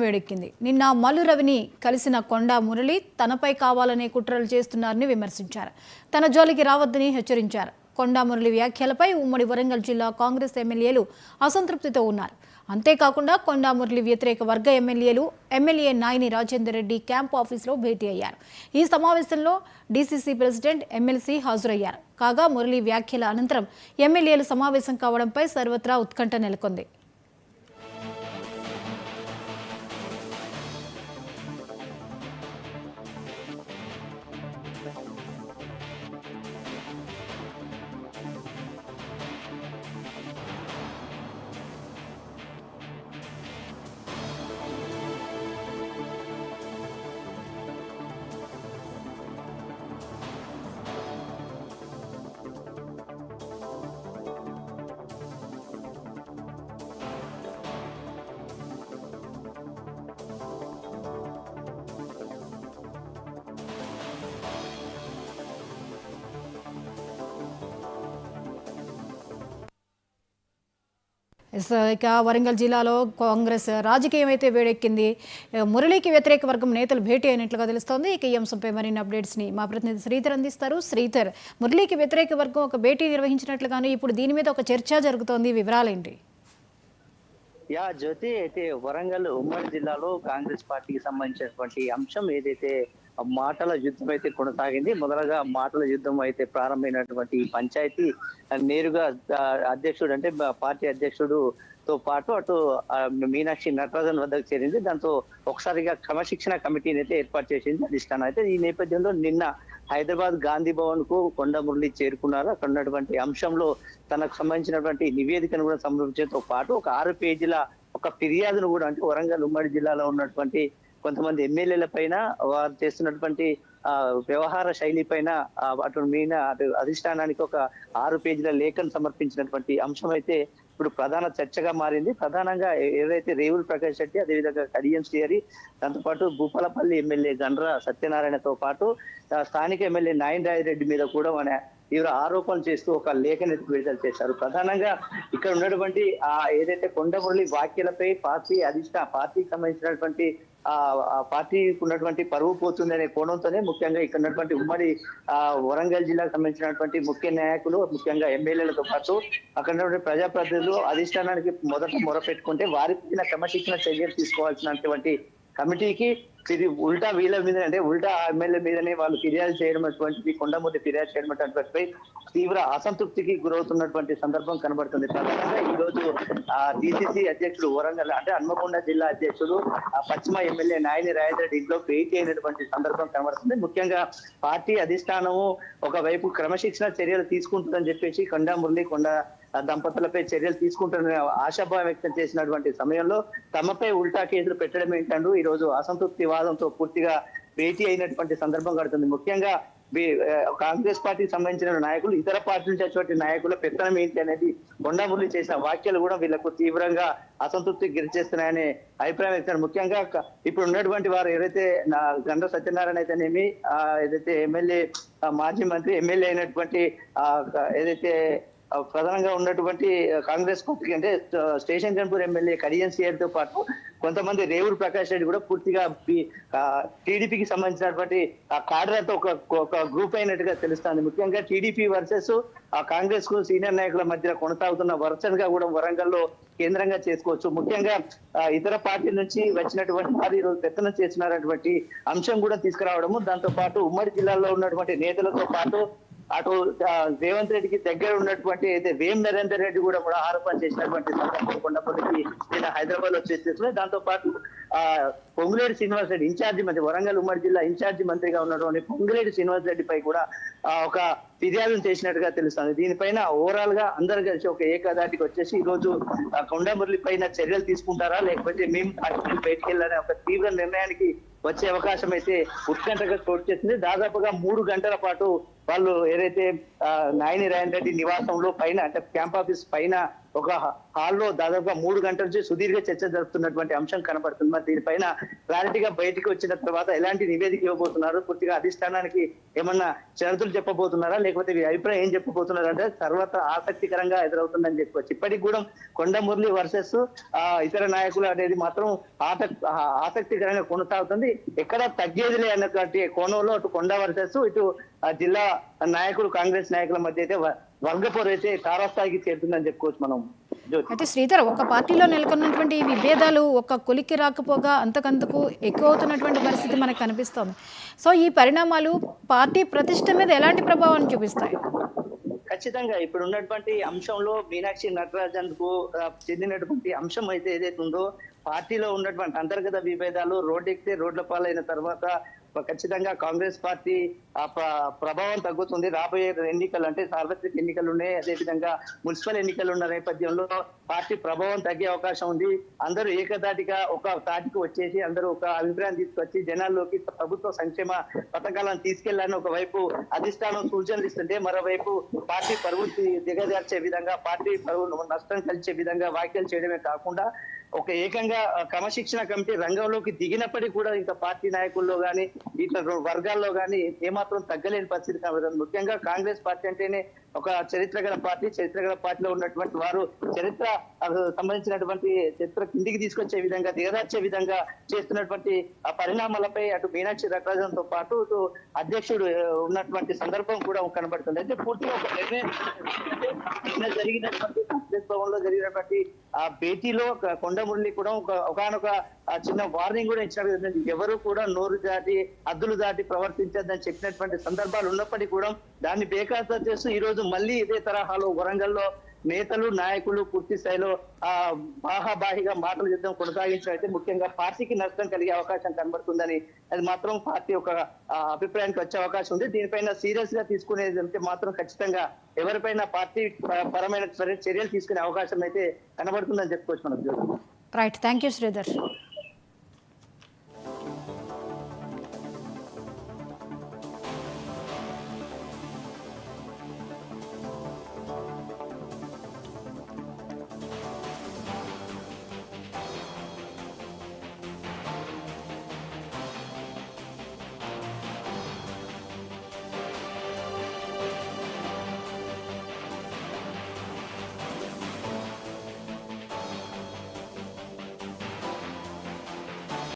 వేడెక్కింది. నిన్న మల్లు రవిని కలిసిన కొండా మురళి తనపై కావాలనే కుట్రలు చేస్తున్నారని విమర్శించారు. తన జోలికి రావద్దని హెచ్చరించారు. కొండా మురళి వ్యాఖ్యలపై ఉమ్మడి వరంగల్ జిల్లా కాంగ్రెస్ ఎమ్మెల్యేలు అసంతృప్తితో ఉన్నారు. అంతేకాకుండా కొండా మురళి వ్యతిరేక వర్గ ఎమ్మెల్యే నాయని రాజేందర్ రెడ్డి క్యాంప్ ఆఫీసులో భేటీ అయ్యారు. ఈ సమావేశంలో డీసీసీ ప్రెసిడెంట్ ఎమ్మెల్సీ హాజరయ్యారు. కాగా మురళి వ్యాఖ్యల అనంతరం ఎమ్మెల్యేలు సమావేశం కావడంపై సర్వత్రా ఉత్కంఠ నెలకొంది. ఇక వరంగల్ జిల్లాలో కాంగ్రెస్ రాజకీయం అయితే వేడెక్కింది. మురళికి వ్యతిరేక వర్గం నేతలు భేటీ అయినట్లుగా తెలుస్తోంది. ఇక ఈ అంశంపై మరిన్ని అప్డేట్స్ని మా ప్రతినిధి శ్రీధర్ అందిస్తారు. శ్రీధర్, మురళికి వ్యతిరేక వర్గం ఒక భేటీ నిర్వహించినట్లుగాను ఇప్పుడు దీని మీద ఒక చర్చ జరుగుతోంది. వివరాలేంటి? జ్యోతి, అయితే వరంగల్ ఉమ్మడి జిల్లాలో కాంగ్రెస్ పార్టీకి సంబంధించినటువంటి అంశం ఏదైతే మాటల యుద్ధం అయితే కొనసాగింది. మొదలుగా మాటల యుద్ధం అయితే ప్రారంభమైనటువంటి పంచాయతీ నేరుగా అధ్యక్షుడు అంటే పార్టీ అధ్యక్షుడుతో పాటు అటు మీనాక్షి నటరాజన్ వద్దకు చేరింది. దాంతో ఒకసారిగా క్రమశిక్షణ కమిటీని అయితే ఏర్పాటు చేసింది అధిష్టానం. అయితే ఈ నేపథ్యంలో నిన్న హైదరాబాద్ గాంధీ భవన్ కు కొండా మురళి చేరుకున్నారు. అక్కడ ఉన్నటువంటి అంశంలో తనకు సంబంధించినటువంటి నివేదికను కూడా సమర్పించడంతో పాటు ఒక 6 పేజీల ఒక ఫిర్యాదును కూడా, అంటే వరంగల్ ఉమ్మడి జిల్లాలో ఉన్నటువంటి కొంతమంది ఎమ్మెల్యేల పైన వారు చేస్తున్నటువంటి వ్యవహార శైలి పైన అటు అధిష్టానానికి ఒక 6 పేజీల లేఖను సమర్పించినటువంటి అంశం అయితే ఇప్పుడు ప్రధాన చర్చగా మారింది. ప్రధానంగా ఏదైతే రేవుల ప్రకాష్ రెడ్డి, అదేవిధంగా కడియం శ్రీహరి, దాంతోపాటు భూపాలపల్లి ఎమ్మెల్యే గండ్ర సత్యనారాయణతో పాటు స్థానిక ఎమ్మెల్యే నాయన్ రెడ్డి మీద కూడా మన తీవ్ర ఆరోపణలు చేస్తూ ఒక లేఖని విడుదల చేశారు. ప్రధానంగా ఇక్కడ ఉన్నటువంటి ఏదైతే కొండా మురళి వ్యాఖ్యలపై పార్టీకి సంబంధించినటువంటి పార్టీకి ఉన్నటువంటి పరువు పోతుందనే కోణంతోనే ముఖ్యంగా ఇక్కడ ఉన్నటువంటి ఉమ్మడి వరంగల్ జిల్లాకు సంబంధించినటువంటి ముఖ్య నాయకులు, ముఖ్యంగా ఎమ్మెల్యేలతో పాటు అక్కడ ఉన్నటువంటి ప్రజాప్రతినిధులు అధిష్టానానికి మొదట మొరపెట్టుకుంటే వారికి క్రమశిక్షణ చర్యలు తీసుకోవాల్సినటువంటి కమిటీకి ఇది ఉల్టా వీళ్ళ మీద, అంటే ఉల్టా ఎమ్మెల్యే మీదనే వాళ్ళు ఫిర్యాదు చేయడం అటువంటిది, కొండముద్ద ఫిర్యాదు చేయడం అటువంటిపై తీవ్ర అసంతృప్తికి గురవుతున్నటువంటి సందర్భం కనబడుతుంది. ప్రధానంగా ఈ రోజు డిసిసి అధ్యక్షుడు వరంగల్ అంటే హన్మకొండ జిల్లా అధ్యక్షుడు పశ్చిమ ఎమ్మెల్యే నాయని రాజేందర్ ఇంట్లో భేటీ అయినటువంటి సందర్భం కనబడుతుంది. ముఖ్యంగా పార్టీ అధిష్టానము ఒకవైపు క్రమశిక్షణ చర్యలు తీసుకుంటుందని చెప్పేసి కొండా మురళి దంపతులపై చర్యలు తీసుకుంటున్న ఆశాభావం వ్యక్తం చేసినటువంటి సమయంలో తమపై ఉల్టా కేసులు పెట్టడం ఏంటంటూ ఈ రోజు అసంతృప్తి వాదంతో పూర్తిగా భేటీ అయినటువంటి సందర్భం కడుతుంది. ముఖ్యంగా కాంగ్రెస్ పార్టీకి సంబంధించిన నాయకులు, ఇతర పార్టీ నుంచి వచ్చేటువంటి నాయకుల పెత్తనం ఏంటి అనేది కొండా మురళి చేసిన వ్యాఖ్యలు కూడా వీళ్లకు తీవ్రంగా అసంతృప్తికి గురి చేస్తున్నాయనే అభిప్రాయం వ్యక్తం. ముఖ్యంగా ఇప్పుడు ఉన్నటువంటి వారు ఏదైతే గండ్ర సత్యనారాయణ అయితేనేమి, ఏదైతే ఎమ్మెల్యే మాజీ మంత్రి ఎమ్మెల్యే అయినటువంటి ఏదైతే ప్రధానంగా ఉన్నటువంటి కాంగ్రెస్ పార్టీ అంటే స్టేషన్ గన్పూర్ ఎమ్మెల్యే కడియం శ్రీహరి తో పాటు కొంతమంది రేవుల ప్రకాష్ రెడ్డి కూడా పూర్తిగా టీడీపీకి సంబంధించినటువంటి కాడర్తో ఒక గ్రూప్ అయినట్టుగా తెలుస్తుంది. ముఖ్యంగా టీడీపీ వర్సెస్ కాంగ్రెస్ కు సీనియర్ నాయకుల మధ్య కొనసాగుతున్న వర్షన్గా కూడా వరంగల్లో కేంద్రంగా చేసుకోవచ్చు. ముఖ్యంగా ఇతర పార్టీల నుంచి వచ్చినటువంటి వారు ఈరోజు పెత్తనం చేసినటువంటి అంశం కూడా తీసుకురావడము, దాంతో పాటు ఉమ్మడి జిల్లాలో ఉన్నటువంటి నేతలతో పాటు అటు రేవంత్ రెడ్డికి దగ్గర ఉన్నటువంటి అయితే వేం నరేందర్ రెడ్డి కూడా ఆరోపణ చేసినటువంటి సందర్భం కొండపల్లికి నిన్న హైదరాబాద్ లో చేస్తున్నాయి. దాంతో పాటు పొంగులేటి శ్రీనివాస్ రెడ్డి ఇన్ఛార్జి మంత్రి, వరంగల్ ఉమ్మడి జిల్లా ఇన్ఛార్జి మంత్రిగా ఉన్నటువంటి పొంగులేటి శ్రీనివాస్ రెడ్డిపై కూడా ఒక ఫిర్యాదును చేసినట్టుగా తెలుస్తుంది. దీనిపైన ఓవరాల్ గా అందరు కలిసి ఒక ఏకదాటికి వచ్చేసి ఈ రోజు కొండా మురళి పైన చర్యలు తీసుకుంటారా లేకపోతే మేము బయటికి వెళ్ళాలనే ఒక తీవ్ర నిర్ణయానికి వచ్చే అవకాశం అయితే ఉత్కంఠగా చోటు చేసింది. దాదాపుగా 3 గంటల పాటు వాళ్ళు ఏదైతే నాయని రాయన్ రెడ్డి నివాసంలో పైన అంటే క్యాంప్ ఆఫీస్ పైన ఒక హాల్లో దాదాపుగా 3 గంటల నుంచి సుదీర్ఘ చర్చ జరుపుతున్నటువంటి అంశం కనబడుతుంది. మరి దీనిపైన క్లారిటీగా బయటికి వచ్చిన తర్వాత ఎలాంటి నివేదిక ఇవ్వబోతున్నారు, పూర్తిగా అధిష్టానానికి ఏమన్నా షరతులు చెప్పబోతున్నారా, లేకపోతే మీ అభిప్రాయం ఏం చెప్పబోతున్నారు అంటే తర్వాత ఆసక్తికరంగా ఎదురవుతుందని చెప్పుకోవచ్చు. ఇప్పటికి కూడా కొండ మురళి వర్సెస్ ఇతర నాయకులు అనేది మాత్రం ఆసక్తికరంగా కొనసాగుతుంది. ఎక్కడ తగ్గేదిలే అన్నటువంటి కోణంలో అటు కొండ వర్సెస్ ఇటు జిల్లా నాయకులు కాంగ్రెస్ నాయకుల మధ్య అయితే వర్గపోరు అయితే తారాస్థాయికి చేరుతుందని చెప్పుకోవచ్చు మనం. అయితే శ్రీధర్, ఒక పార్టీలో నెలకొన్నటువంటి ఈ విభేదాలు ఒక కొలిక్కి రాకపోగా అంతకంతకు ఎక్కువ అవుతున్నటువంటి పరిస్థితి మనకు కనిపిస్తోంది. సో ఈ పరిణామాలు పార్టీ ప్రతిష్ట మీద ఎలాంటి ప్రభావాన్ని చూపిస్తాయి? ఖచ్చితంగా ఇప్పుడు ఉన్నటువంటి అంశంలో మీనాక్షి నటరాజన్ కు చెందినటువంటి అంశం అయితే ఏదైతే ఉందో పార్టీలో ఉన్నటువంటి అంతర్గత విభేదాలు రోడ్డెక్కితే రోడ్ల పాలైన తర్వాత ఖచ్చితంగా కాంగ్రెస్ పార్టీ ప్రభావం తగ్గుతుంది. రాబోయే ఎన్నికలు అంటే సార్వత్రిక ఎన్నికలు ఉన్నాయి, అదేవిధంగా మున్సిపల్ ఎన్నికలు ఉన్న నేపథ్యంలో పార్టీ ప్రభావం తగ్గే అవకాశం ఉంది. అందరూ ఏకదాటిగా ఒక తాటికి వచ్చేసి అందరూ ఒక అభిప్రాయం తీసుకొచ్చి జనాల్లోకి ప్రభుత్వ సంక్షేమ పథకాలను తీసుకెళ్లాలని ఒకవైపు అధిష్టానం సూచనలు ఇస్తుంటే, మరోవైపు పార్టీ పరువు దిగజార్చే విధంగా పార్టీ పరువు నష్టం కలిసే విధంగా వ్యాఖ్యలు చేయడమే కాకుండా ఒక ఏకంగా క్రమశిక్షణ కమిటీ రంగంలోకి దిగినప్పటికీ కూడా ఇంకా పార్టీ నాయకుల్లో గానీ ఇట్లా వర్గాల్లో గానీ ఏమాత్రం తగ్గలేని పరిస్థితి కనబడుతుంది. ముఖ్యంగా కాంగ్రెస్ పార్టీ అంటేనే ఒక చరిత్ర గల పార్టీ. చరిత్ర గల పార్టీలో ఉన్నటువంటి వారు చరిత్ర సంబంధించినటువంటి చరిత్ర కిందికి తీసుకొచ్చే విధంగా దిగదార్చే విధంగా చేస్తున్నటువంటి ఆ పరిణామాలపై అటు మీనాక్షి నటరాజన్ తో పాటు ఇటు అధ్యక్షుడు ఉన్నటువంటి సందర్భం కూడా కనబడుతుంది. అయితే పూర్తిగా ఒక నిర్ణయం జరిగినటువంటి కాంగ్రెస్ భవన్ లో జరిగినటువంటి ఆ భేటీలో కొండ మురళి కూడా ఒకనొక చిన్న వార్నింగ్ కూడా ఇచ్చినట్టు, ఎవరు కూడా నోరు దాటి హద్దులు దాటి ప్రవర్తించద్దని చెప్పినటువంటి సందర్భాలు ఉన్నప్పటికీ కూడా దాన్ని బేఖాతరు చేస్తూ ఈ రోజు మళ్ళీ ఇదే తరహాలో వరంగల్లో నేతలు నాయకులు పూర్తి స్థాయిలో బాహాబాహిగా మాటల యుద్ధం కొనసాగించినట్లయితే ముఖ్యంగా పార్టీకి నష్టం కలిగే అవకాశం కనబడుతుందని అది మాత్రం పార్టీ ఒక అభిప్రాయానికి వచ్చే అవకాశం ఉంది. దీనిపైన సీరియస్ గా తీసుకునేది అంటే మాత్రం ఖచ్చితంగా ఎవరిపైన పార్టీ పరమైన చర్యలు తీసుకునే అవకాశం అయితే కనబడుతుందని చెప్పుకోవచ్చు మనకు. Right, thank you Sridhar.